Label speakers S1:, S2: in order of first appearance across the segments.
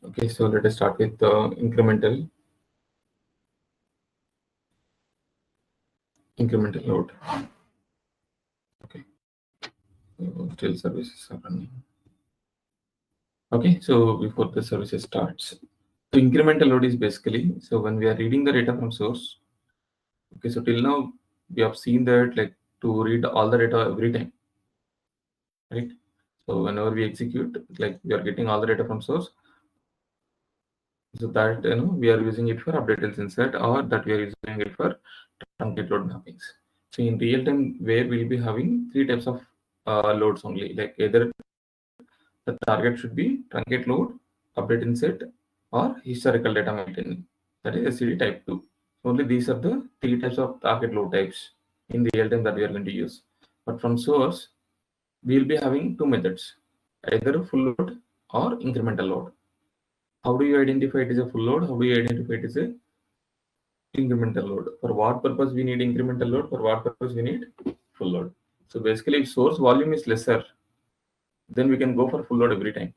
S1: Okay, so let us start with incremental load. Okay, still services are running. Okay, so before the services starts, so incremental load is basically, so when we are reading the data from source. Okay, so till now we have seen that like to read all the data every time, right? So whenever we execute, like we are getting all the data from source, so that we are using it for updated insert, or that we are using it for truncate load mappings. So in real time, where we'll be having three types of loads only, like either the target should be truncate load, update insert, or historical data maintaining. That is SCD type 2. Only these are the three types of target load types in real time that we are going to use. But from source, we will be having two methods, either full load or incremental load. How do you identify it as a full load? How do you identify it as a incremental load? For what purpose we need incremental load? For what purpose we need full load? So basically, if source volume is lesser, then we can go for full load every time.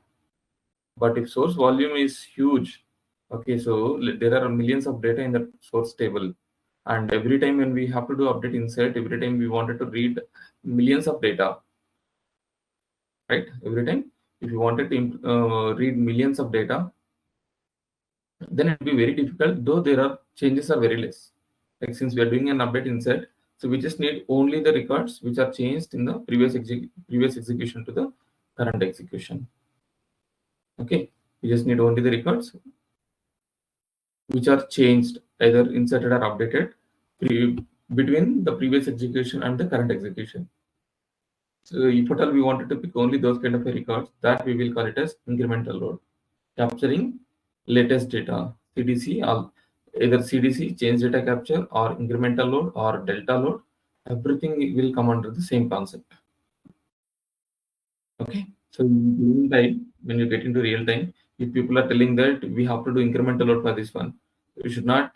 S1: But if source volume is huge, okay, so there are millions of data in the source table, and every time when we have to do update insert, every time we wanted to read millions of data, right? Every time if you wanted to read millions of data, then it will be very difficult, though there are changes are very less. Like since we are doing an update insert, so we just need only the records which are changed in the previous execution to the current execution. Okay, we just need only the records which are changed, either inserted or updated between the previous execution and the current execution. So if at all we wanted to pick only those kind of records, that we will call it as incremental load, capturing latest data, CDC, either CDC, change data capture, or incremental load, or delta load. Everything will come under the same concept. Okay, so in real time, when you get into real time, if people are telling that we have to do incremental load for this one, you should not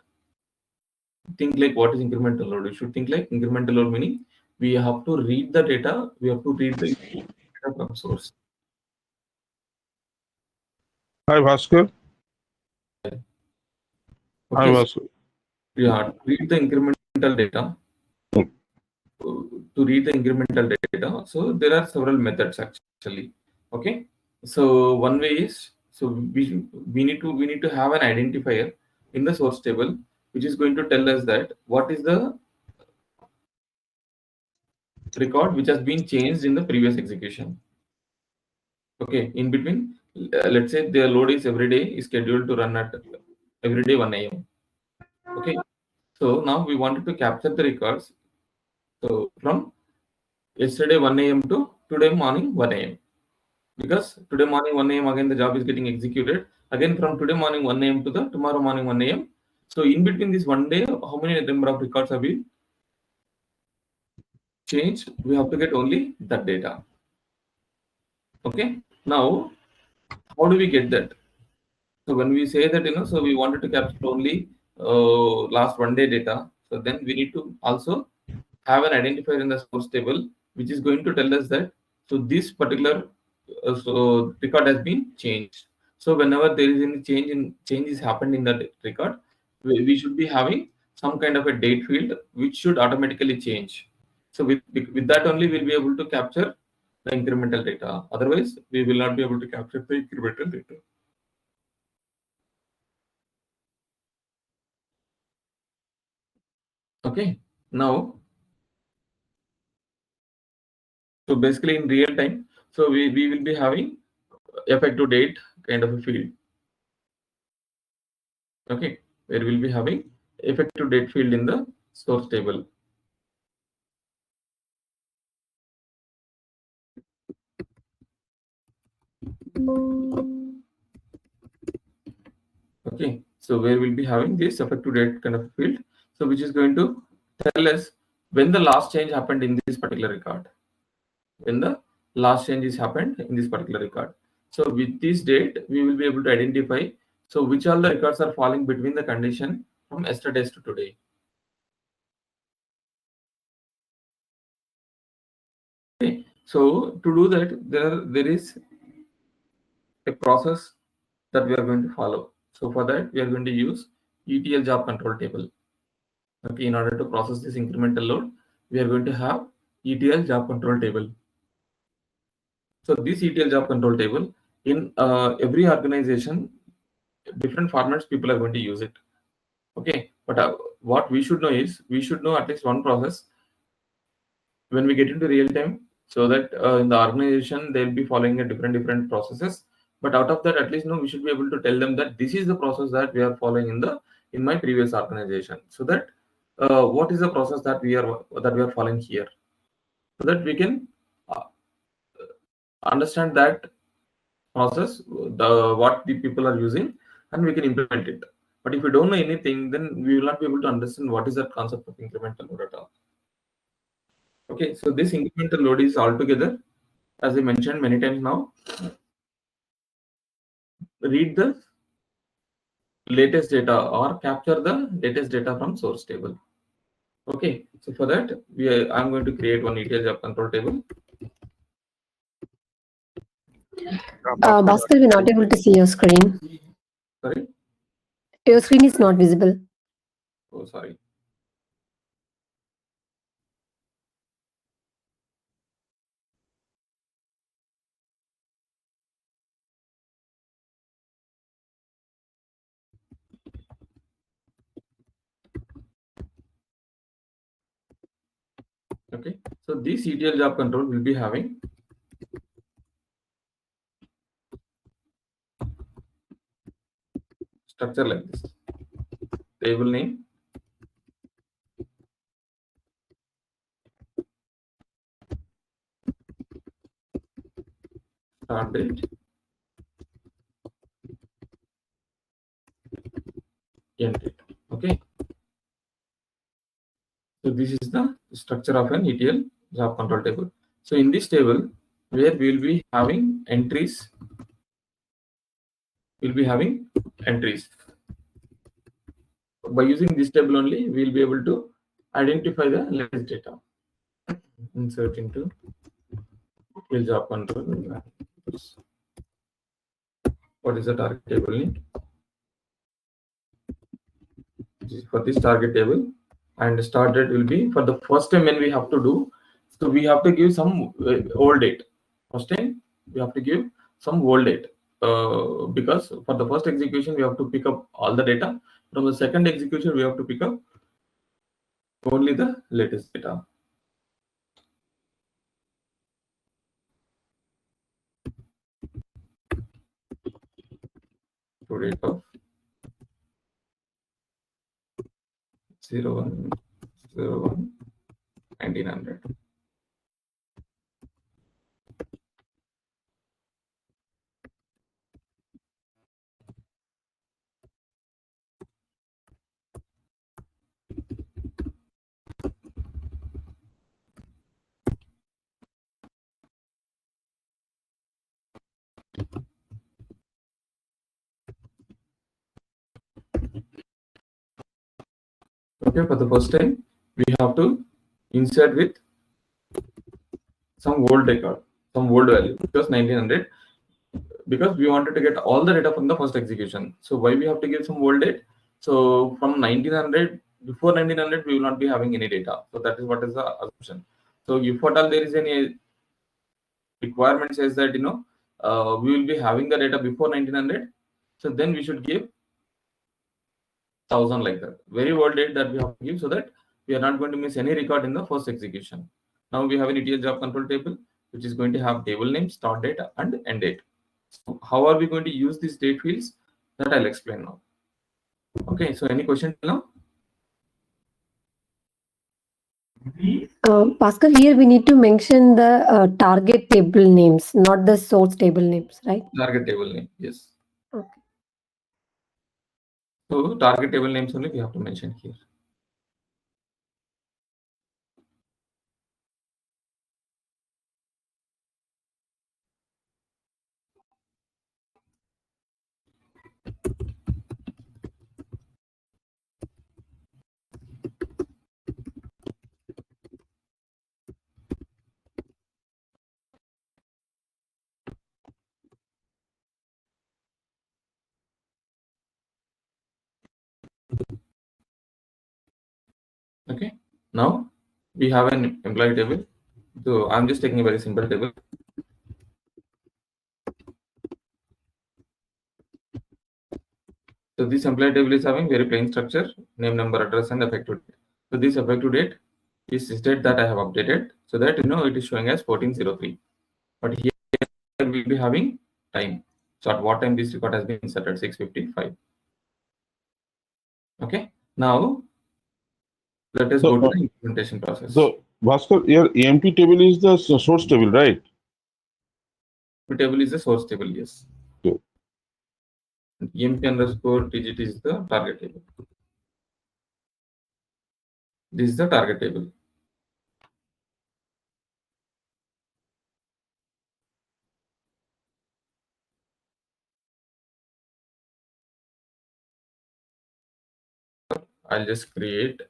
S1: think like what is incremental load. You should think like incremental load meaning we have to read the data, we have to read the data from source.
S2: Hi, Bhaskar. Hi,
S1: Okay, so
S2: Bhaskar.
S1: yeah, read the incremental data. To read the incremental data, so there are several methods actually. Okay, so one way is, so we need to have an identifier in the source table which is going to tell us that what is the record which has been changed in the previous execution. Okay, in between, let's say the load is every day is scheduled to run at every day 1 a.m. Okay, so now we wanted to capture the records. So from yesterday 1 a.m. to today morning 1 a.m. Because today morning 1 a.m. again the job is getting executed. Again from today morning 1 a.m. to the tomorrow morning 1 a.m. So in between this one day, how many number of records have been changed? We have to get only that data. Okay. Now, how do we get that? So when we say that, so we wanted to capture only last one day data. So then we need to also have an identifier in the source table, which is going to tell us that, so this particular so record has been changed. So whenever there is any changes happened in that record, we should be having some kind of a date field which should automatically change. So with that only we'll be able to capture the incremental data. Otherwise, we will not be able to capture the incremental data. Okay. Now, so basically in real time, so we will be having effective date kind of a field. Okay, where we'll be having effective date field in the source table. Okay, so where we'll be having this effective date kind of field, so which is going to tell us when the last change happened in this particular record. When the last change is happened in this particular record. So with this date, we will be able to identify so which all the records are falling between the condition from yesterday's to today. Okay, so to do that, there is a process that we are going to follow. So for that, we are going to use ETL job control table. Okay, in order to process this incremental load, we are going to have ETL job control table. So this ETL job control table, in every organization, different formats people are going to use it. Okay, but what we should know is, we should know at least one process when we get into real time, so that in the organization they'll be following a different processes. But out of that, at least we should be able to tell them that this is the process that we are following in my previous organization, so that what is the process that we are following here, so that we can uh, understand that process, what the people are using, and we can implement it. But if we don't know anything, then we will not be able to understand what is that concept of incremental load at all. Okay, so this incremental load is altogether, as I mentioned many times now, read the latest data or capture the latest data from source table. Okay, so for that, I'm going to create one ETL job control table.
S3: Bhaskar, we're not able to see your screen.
S1: Sorry.
S3: Your screen is not visible.
S1: Oh, sorry. Okay, so this ETL job control will be having structure like this: table name, start date, end date. Okay, so this is the structure of an ETL job control table. So in this table, where we will be having entries, we'll be having entries. By using this table only, we'll be able to identify the latest data. Insert into ETL job control. What is the target table name? For this target table, and start date will be for the first time when we have to do. So we have to give some old date. First time we have to give some old date, because for the first execution we have to pick up all the data. From the second execution we have to pick up only the latest data. To date of 01/01/1900. Okay, for the first time we have to insert with some old record, some old value, because 1900, because we wanted to get all the data from the first execution. So why we have to give some old date? So from 1900, before 1900 we will not be having any data. So that is what is the assumption. So if at all there is any requirement says that we will be having the data before 1900, so then we should give 1000, like that very old date that we have to give, so that we are not going to miss any record in the first execution. Now we have an ETL job control table which is going to have table name, start date, and end date. So how are we going to use these date fields? That I'll explain now. Okay, so any question till now?
S3: Bhaskar, here we need to mention the target table names, not the source table names, right?
S1: Target table name, yes.
S3: Okay.
S1: So target table names only we have to mention here. Okay, now we have an employee table. So I'm just taking a very simple table. So this employee table is having very plain structure, name, number, address, and effective date. So this effective date is date that I have updated, so that it is showing as 1403. But here we'll be having time. So at what time this record has been inserted? 6:55. Okay. Now let us
S2: So,
S1: go to the implementation process.
S2: so Bhaskar, your EMP table is the source table, right?
S1: The table is the source table, yes.
S2: Okay.
S1: EMP underscore digit is the target table. This is the target table. I'll just create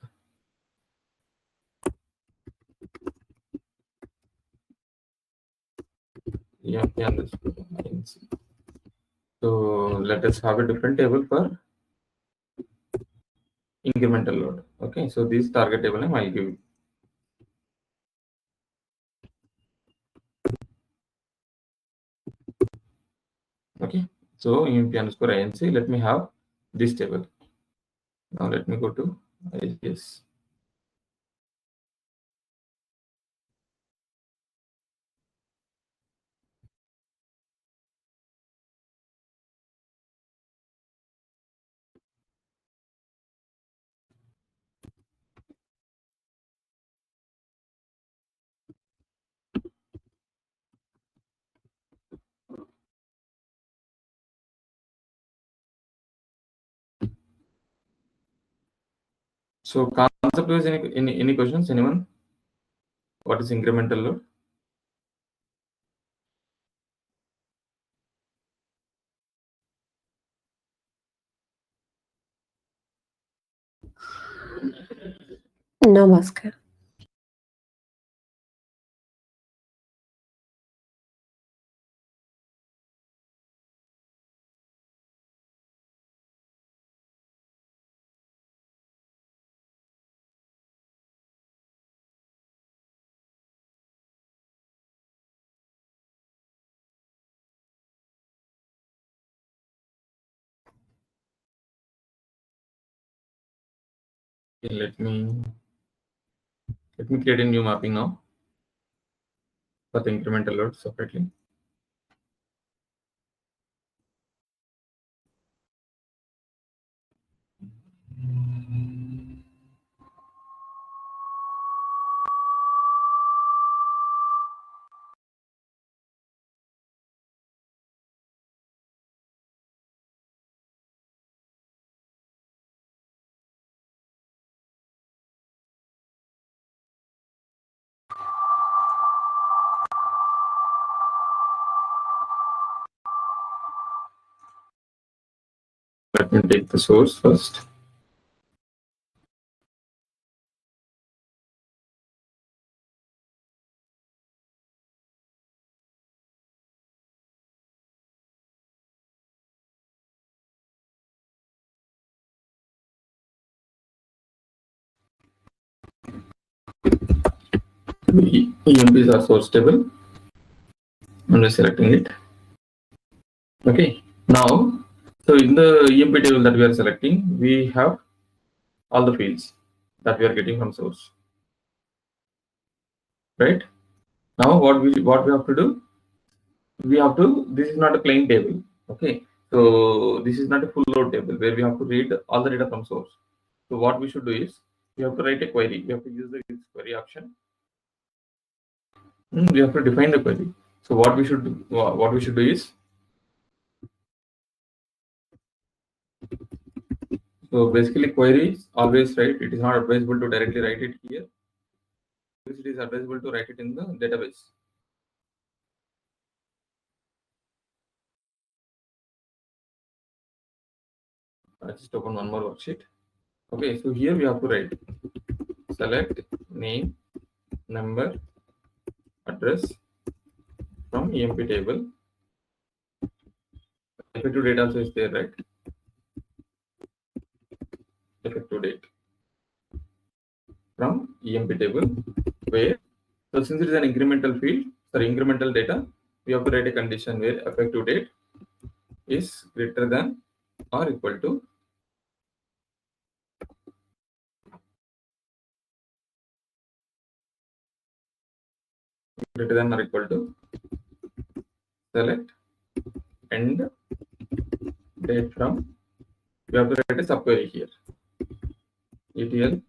S1: EMP underscore INC. So let us have a different table for incremental load. Okay, so this target table name I'll give. Okay, so EMP underscore INC. Let me have this table. Now let me go to IICS. So concept wise, any questions? Anyone? What is incremental load?
S3: No, Bhaskar.
S1: Okay, let me create a new mapping now for the incremental load separately. Let me take the source first. EMP is our source table. I'm just selecting it. Okay. Now, so in the EMP table that we are selecting, we have all the fields that we are getting from source. Right? Now what we have to do? This is not a plain table. Okay. So this is not a full load table where we have to read all the data from source. So what we should do is we have to write a query. We have to use the query option. We have to define the query. So what we should do is, so basically queries always write. It is not advisable to directly write it here. It is advisable to write it in the database. I just open one more worksheet. Okay, so here we have to write select name, number, address from EMP table. Effective date also is there, right? effective date from EMP table, where so since it is an incremental field, sorry, incremental data, we have to write a condition where effective date is greater than or equal to select end date from, we have to write a subquery here, ETL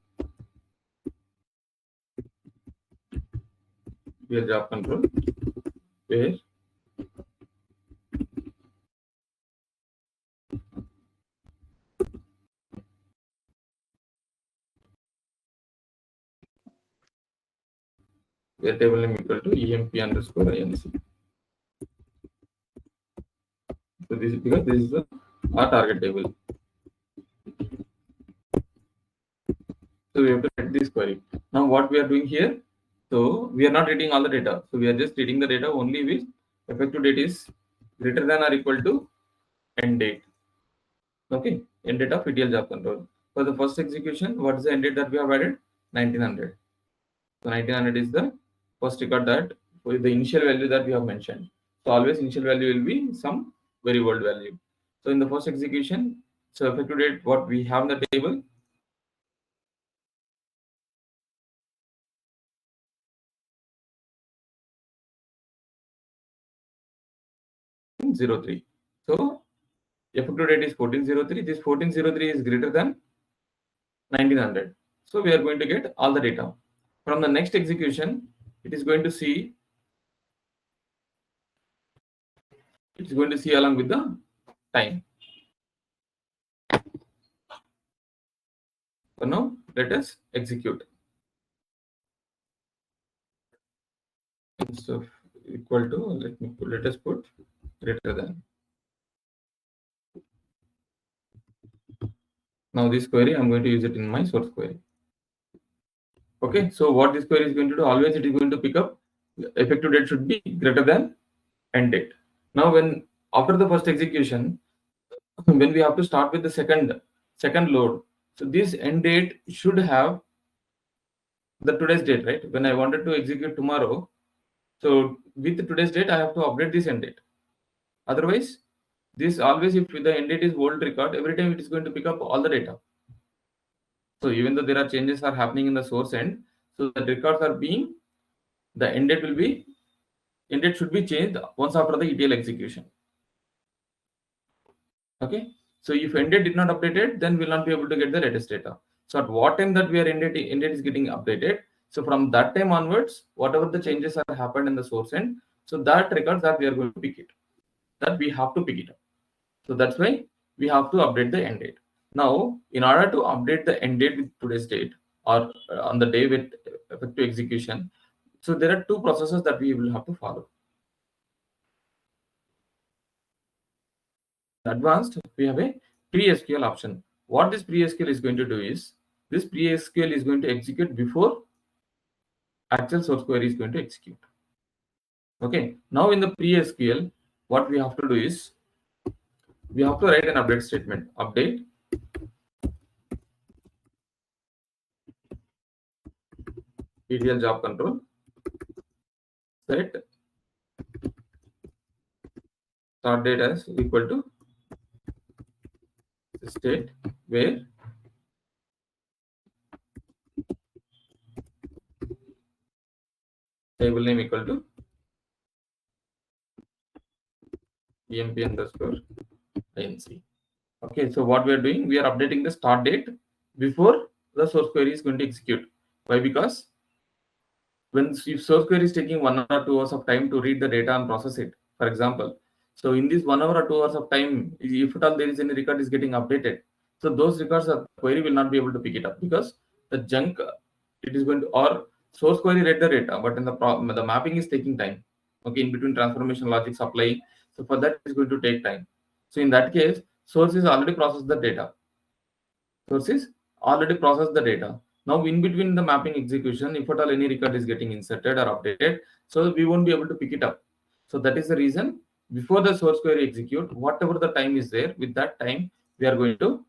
S1: job control, where table name equal to EMP underscore INC. So this is because this is our target table. So we have to write this query. Now what we are doing here, so we are not reading all the data. So we are just reading the data only with effective date is greater than or equal to end date. Okay, end date of ETL job control. For the first execution, what is the end date that we have added? 1900. So 1900 is the first record that for the initial value that we have mentioned. So always initial value will be some very old value. So in the first execution, so effective date what we have in the table, zero 03. So effective date is 1403. This 1403 is greater than 1900. So we are going to get all the data. From the next execution, it is going to see along with the time. So now let us execute. Instead of equal to, let us put greater than. Now this query I'm going to use it in my source query. Okay, so what this query is going to do, always it is going to pick up effective date should be greater than end date. Now when after the first execution, when we have to start with the second load, so this end date should have the today's date, right? When I wanted to execute tomorrow, so with today's date I have to update this end date. Otherwise, this always, if the end date is old record, every time it is going to pick up all the data. So even though there are changes are happening in the source end, so the records are being, the end date should be changed once after the ETL execution. Okay, so if end date did not update it, then we'll not be able to get the latest data. So at what time that we are end date is getting updated, so from that time onwards, whatever the changes are happened in the source end, so that records that we are going to pick it, that we have to pick it up. So that's why we have to update the end date. Now, in order to update the end date with today's date or on the day with effective execution, so there are two processes that we will have to follow. Advanced, we have a pre-SQL option. What this pre-SQL is going to do is, this pre-SQL is going to execute before actual source query is going to execute. Okay, now in the pre-SQL, what we have to do is, we have to write an update statement. Update ETL job control, set start date as equal to state, where table name equal to EMP underscore INC. Okay, so what we are doing, we are updating the start date before the source query is going to execute. Why? Because if source query is taking 1 or 2 hours of time to read the data and process it, for example, so in this 1 hour or 2 hours of time, if at all there is any record is getting updated, so those records of query will not be able to pick it up, because the junk it is going to, or source query read the data, but in the mapping is taking time. Okay, in between transformation logic applying, so for that it's going to take time. So in that case, source is already processed the data. Sources already processed the data. Now, in between the mapping execution, if at all any record is getting inserted or updated, so we won't be able to pick it up. So that is the reason, before the source query execute, whatever the time is there, with that time, we are going to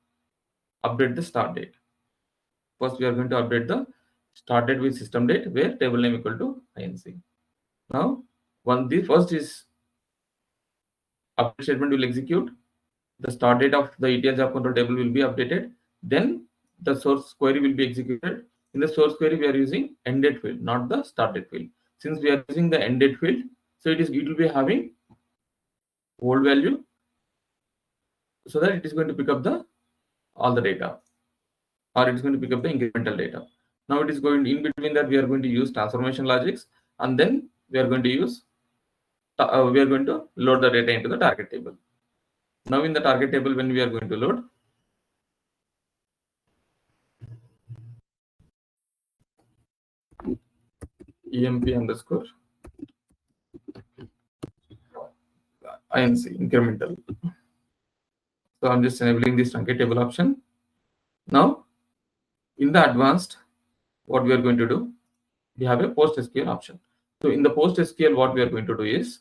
S1: update the start date. First, we are going to update the start date with system date where table name equal to INC. Now, the first is update statement will execute. The start date of the ETL job control table will be updated. Then the source query will be executed. In the source query, we are using end date field, not the start date field. Since we are using the end date field, so it will be having old value, so that it is going to pick up all the data, or it is going to pick up the incremental data. Now it is going in between that we are going to use transformation logics, and then we are going to load the data into the target table. Now in the target table, when we are going to load, emp underscore INC incremental. So I'm just enabling this truncate table option. Now in the advanced, what we are going to do, we have a post SQL option. So in the post SQL, what we are going to do is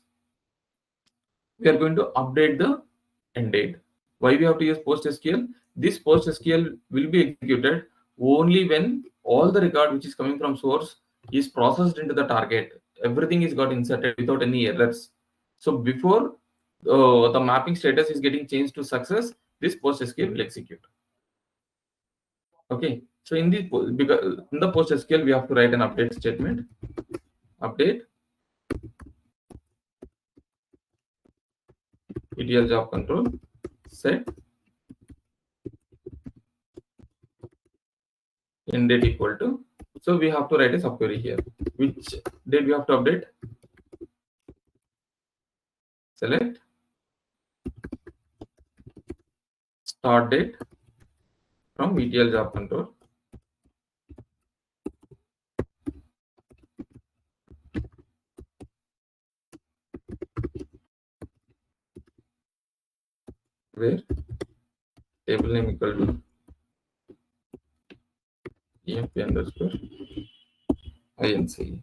S1: we are going to update the end date. Why we have to use post SQL? This post SQL will be executed only when all the record which is coming from source is processed into the target. Everything is got inserted without any errors. So before the mapping status is getting changed to success, this post SQL will execute. Okay. So in the post SQL, we have to write an update statement. Update ETL job control set end date equal to. So we have to write a subquery here. Which date we have to update? Select start date from ETL job control. Where table name equal to emp underscore INC.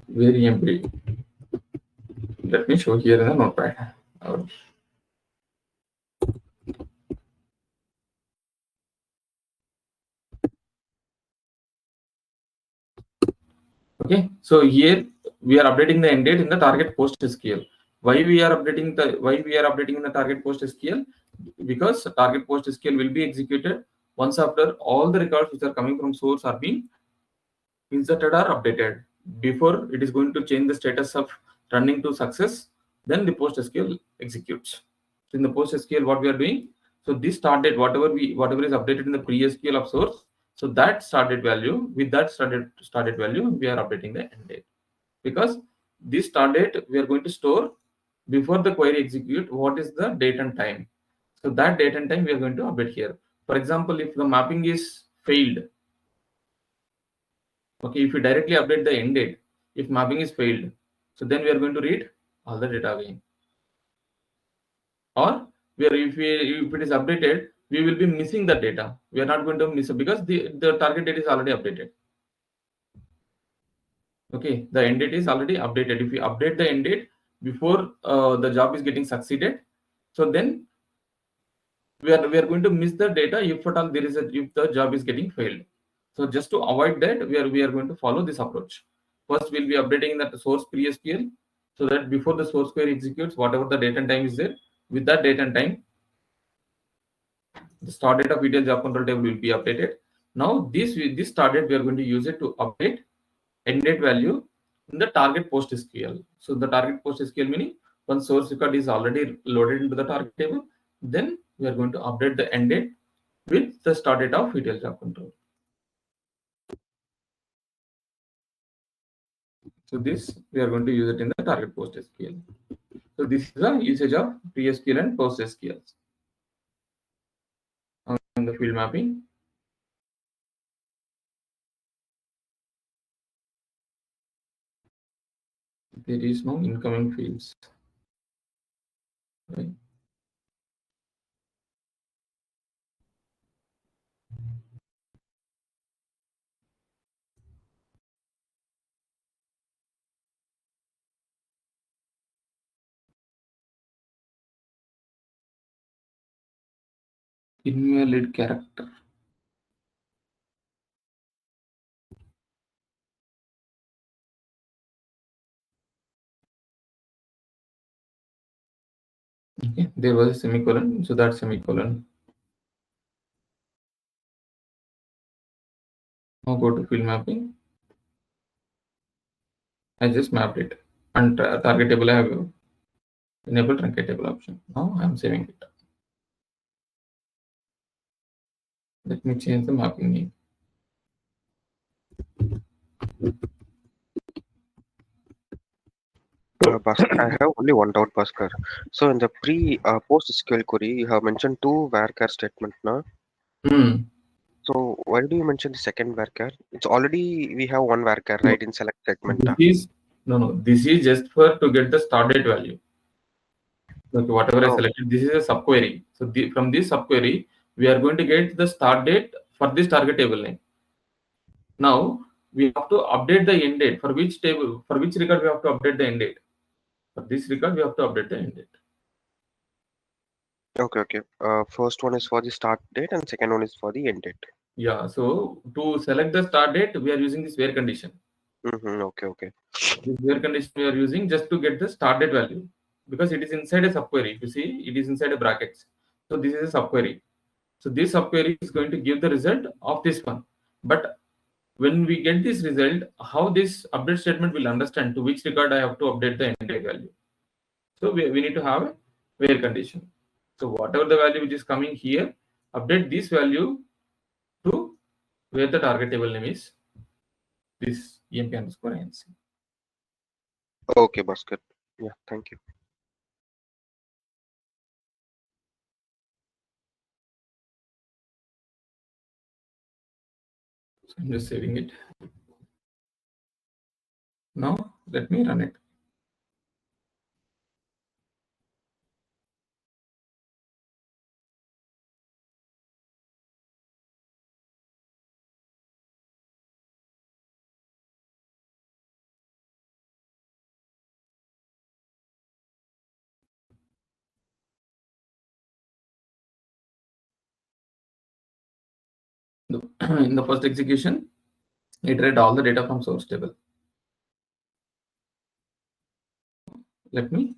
S1: Where emp? Let me show here in the notepad. Okay, so here we are updating the end date in the target post SQL. Why we are updating in the target post SQL? Because target post SQL will be executed once after all the records which are coming from source are being inserted or updated. Before it is going to change the status of running to success, then the post SQL executes. So in the post SQL, what we are doing? So this start date, whatever is updated in the pre SQL of source, so that started value, with that started value, we are updating the end date. Because this start date we are going to store before the query execute what is the date and time. So that date and time we are going to update here. For example, if the mapping is failed, okay, if we directly update the end date, if mapping is failed, so then we are going to read all the data again. Or if it is updated, we will be missing the data. We are not going to miss it because the target date is already updated. Okay, the end date is already updated. If we update the end date before the job is getting succeeded, so then we are going to miss the data if at all if the job is getting failed. So just to avoid that, we are going to follow this approach. First, we'll be updating that source pre-SQL, so that before the source query executes, whatever the date and time is there, with that date and time, the start date of ETL job control table will be updated. Now this start date we are going to use it to update end date value in the target post SQL. So the target post SQL meaning once source record is already loaded into the target table, then we are going to update the end date with the start date of ETL job control. So this we are going to use it in the target post SQL. So this is the usage of pre-SQL and post SQLs. On the field mapping, there is no incoming fields. Right. Invalid character. Okay, there was a semicolon, so that semicolon. Now go to field mapping. I just mapped it, and target table I have enabled truncate table option. Now I am saving it. Let me change the mapping name.
S4: Bhaskar, I have only one doubt, Bhaskar. So in the post SQL query, you have mentioned two varchar statement, na?
S1: Hmm.
S4: So why do you mention the second varchar? It's already we have one varchar,
S1: No,
S4: right, in select segment.
S1: this is no. This is just for to get the start date value. Okay, whatever I
S4: Oh,
S1: selected, this is a subquery. So from this subquery, we are going to get the start date for this target table name. Now we have to update the end date for which table, for which record we have to update the end date. For this record, we have to update the end date.
S4: okay, okay. First one is for the start date and second one is for the end date.
S1: Yeah. So to select the start date, we are using this where condition.
S4: Okay, okay.
S1: This where condition we are using just to get the start date value because it is inside a subquery. If you see, it is inside a brackets. So this is a subquery. So this subquery is going to give the result of this one. But when we get this result, how this update statement will understand to which record I have to update the end date value. So we need to have a where condition. So whatever the value which is coming here, update this value to where the target table name is this emp underscore inc.
S4: Okay, Bhaskar. Yeah, thank you.
S1: So I'm just saving it. Now let me run it. In the first execution, it read all the data from source table. Let me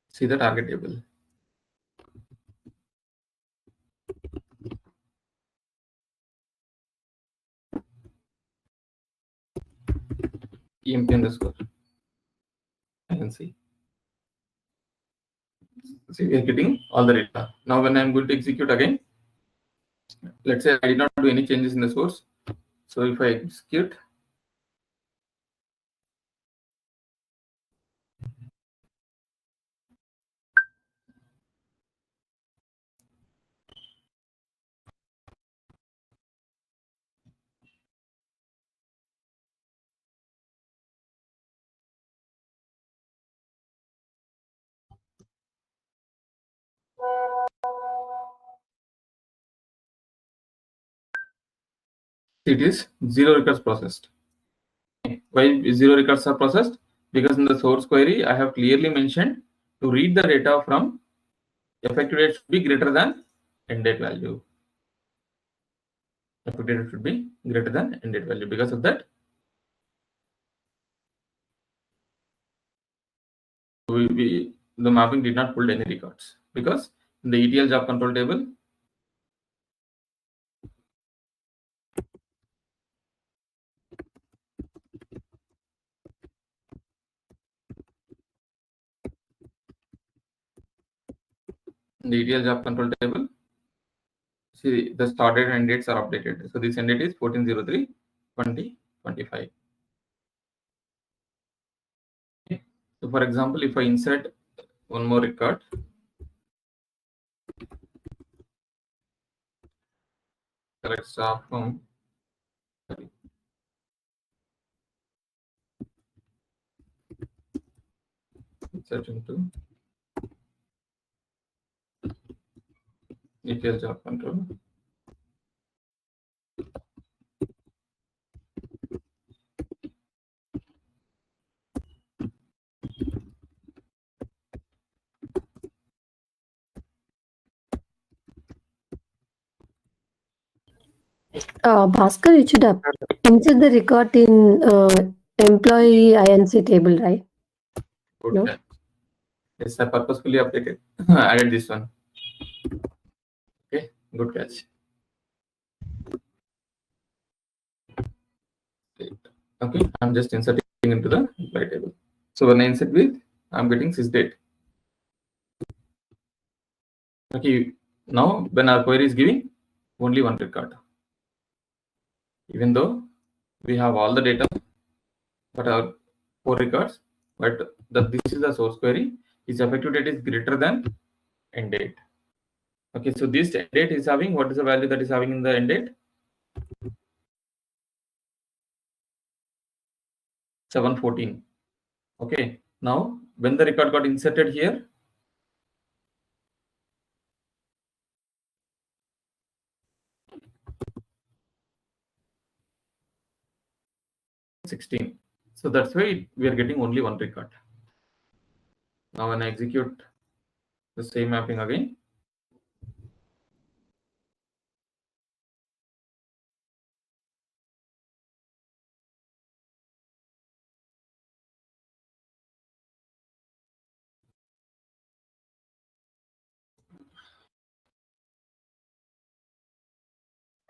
S1: see the target table. Emp underscore. I can see. See, we are getting all the data. Now when I'm going to execute again, let's say I did not do any changes in the source. So if I execute, it is 0 records processed. Why 0 records are processed? Because in the source query, I have clearly mentioned to read the data from effective date should be greater than end date value. Effective date should be greater than end date value. Because of that, the mapping did not pull any records because in the ETL job control table, see the start date and end dates are updated. So this end date is 14/03/2025. Okay. So for example, if I insert one more record, select staff from insert into ETL job control.
S3: Bhaskar, you should insert the record in employee INC table, right?
S1: Good
S3: No?
S1: catch. Yes, I purposefully updated. Added this one. Okay, good catch. Okay, I'm just inserting into the employee table. So when I insert with, I'm getting sysdate. Okay, now when our query is giving only one record, even though we have all the data, but our 4 records, but this is the source query. Its effective date is greater than end date. Okay, so this end date is having, what is the value that is having in the end date? 714. Okay, now when the record got inserted here, $16. So that's why we are getting only one record. Now when I execute the same mapping again,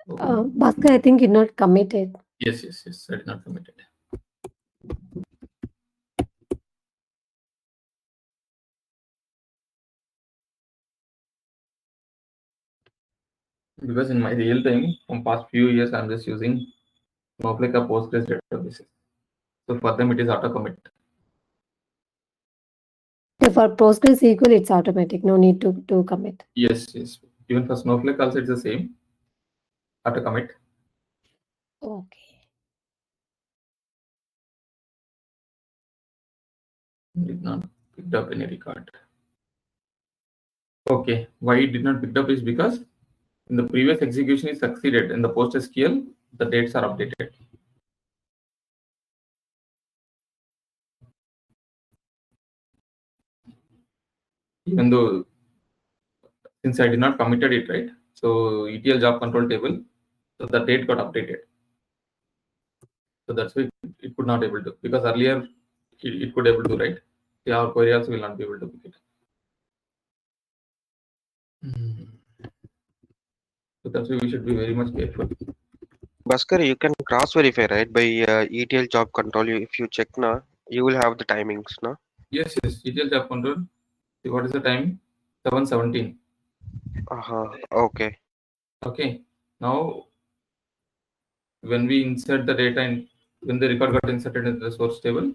S3: Bhaskar, I think you're not committed.
S1: yes, I did not commit it. Because in my real time, from past few years, I'm just using Snowflake or Postgres databases. So for them, it is auto commit.
S3: For PostgreSQL, it's automatic. No need to commit.
S1: Yes. Even for Snowflake, also it's the same. Auto commit.
S3: Okay.
S1: Did not picked up any record. Okay, why it did not picked up is because in the previous execution is succeeded. In the PostgreSQL, the dates are updated. Even though since I did not committed it, right? So ETL job control table, so the date got updated. So that's why it could not able to, because earlier it could able to, right? Yeah, our query also will not be able to pick it. So that's why we should be very much careful.
S4: Bhaskar, you can cross verify, right? By ETL job control. If you check now, you will have the timings, no?
S1: Yes, ETL job control. See, what is the time? 7:17.
S4: Okay.
S1: Okay. Now when we insert the data in, when the record got inserted into the source table,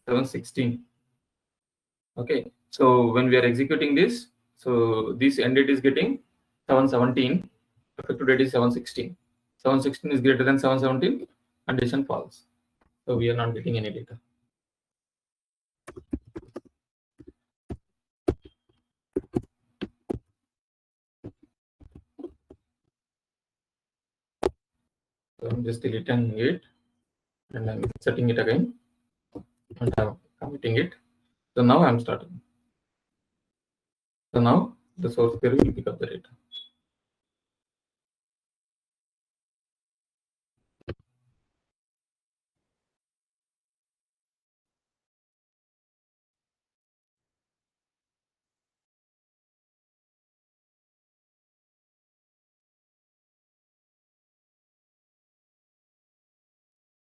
S1: 7:16. Okay. So when we are executing this, so this end date is getting 7:17. Effective date is 7:16. 7:16 is greater than 7:17. Condition false. So we are not getting any data. So I'm just deleting it and I'm setting it again and I'm committing it. So now I'm starting. So now the source query will pick up the data.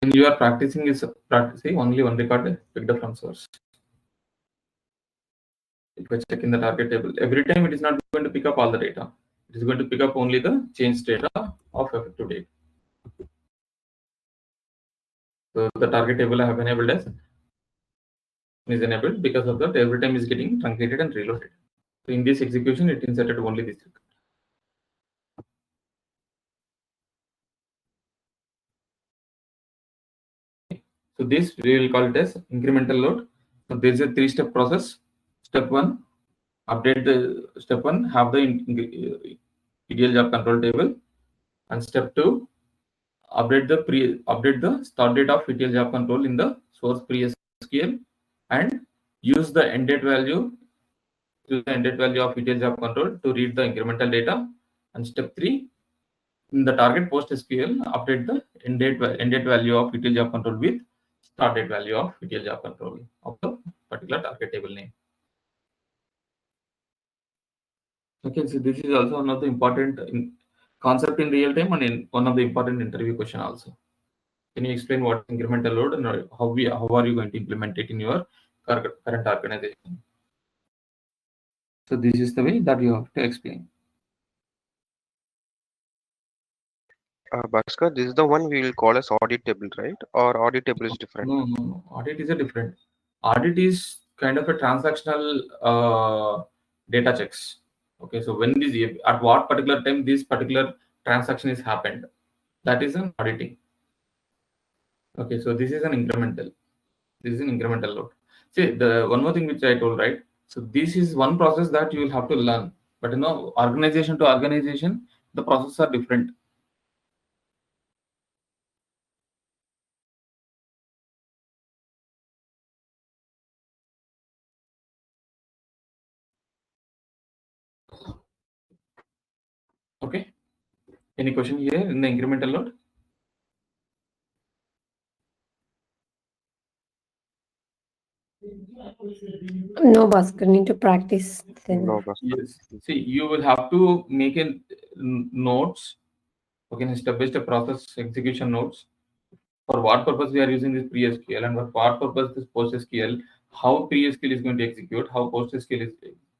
S1: When you are practicing only one record picked up from source. If I check in the target table, every time it is not going to pick up all the data. It is going to pick up only the change data of effective date. So the target table I have enabled as is enabled, because of that every time is getting truncated and reloaded. So in this execution, it inserted only this record. So this we will call it as incremental load. So there is a 3-step process. Step 1, update the step 1, have the ETL job control table, and step 2, update the start date of ETL job control in the source pre-SQL and use the end date value of ETL job control to read the incremental data. And step 3, In the target post SQL, update the end date value of ETL job control with start date value of ETL job control of the particular target table name. Okay, so this is also one of the important concept in real time and one of the important interview question also. Can you explain what incremental load and how are you going to implement it in your current organization? So this is the way that you have to explain.
S4: Bhaskar, this is the one we will call as audit table, right? Or audit table is different?
S1: No. Audit is a different. Audit is kind of a transactional data checks. Okay, so when this at what particular time this particular transaction is happened, that is an auditing. Okay, so this is an incremental. This is an incremental load. See, the one more thing which I told, right? So this is one process that you will have to learn. But organization to organization, the processes are different. Okay. Any question here in the incremental load?
S3: No, Bhaskar, need to practice. Then.
S4: No, Bhaskar.
S1: Yes. See, you will have to make notes. Okay, step-by-step process execution notes. For what purpose we are using this pre-SQL and for what purpose this post-SQL, how pre-SQL is going to execute, how post-SQL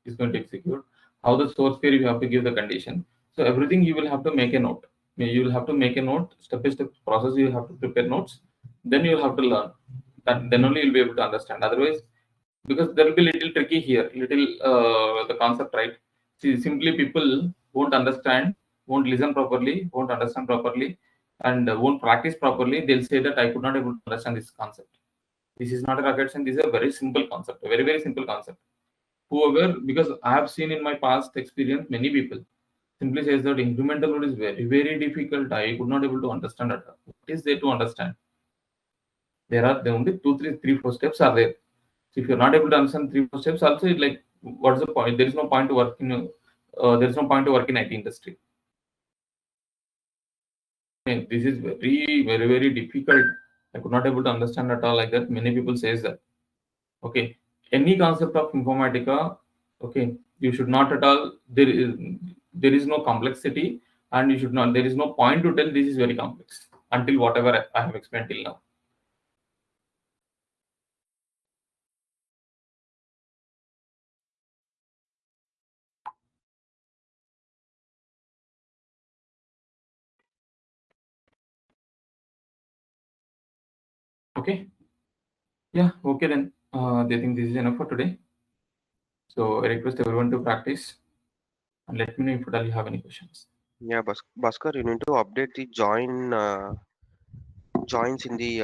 S1: is going to execute, how the source query you have to give the condition. So everything you will have to make a note. You will have to make a note, step-by-step process you have to prepare notes. Then you will have to learn. Then only you'll be able to understand. Otherwise, because there will be little tricky here, little the concept, right? See, simply people won't understand, won't listen properly, won't understand properly, and won't practice properly. They'll say that I could not able to understand this concept. This is not a rocket science. This is a very simple concept, a very simple concept. Whoever, because I have seen in my past experience, many people simply says that incremental load is very difficult. I could not able to understand it. What is there to understand? There are the only three, four steps are there. So if you're not able to understand three, four steps, also like what's the point? There is no point to work in. There is no point to work in IT industry. And this is very difficult. I could not able to understand at all like that. Many people says that. Okay, any concept of informatica, okay, you should not at all. There is no complexity, and you should not. There is no point to tell this is very complex until whatever I have explained till now. Okay. Yeah. Okay then. They think this is enough for today. So I request everyone to practice and let me know if at all you have any questions.
S4: Yeah, Bhaskar, you need to update the joins in the